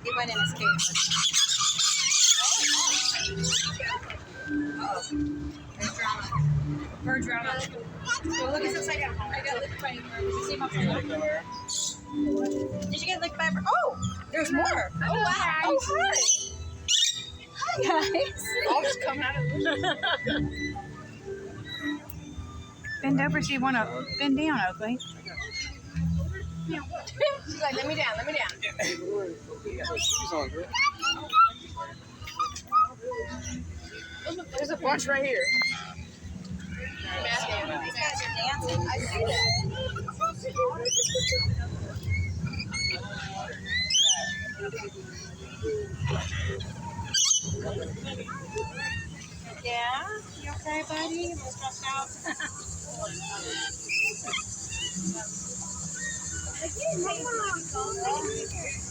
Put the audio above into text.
He went in his cave. Uh-oh. There's drama. Bird drama. Oh, look, it's upside down. I got licked by a bird. Did you see him upside down? Did you get licked by a bird? Oh, there's more. Oh, wow. Oh, hi. Hi, guys. All just coming out of the Bend over so you want to bend down, Oakley. She's like, let me down, let me down. There's a bunch right here. These guys are dancing. I see that. Yeah? You okay, buddy? A little stressed out? Come on.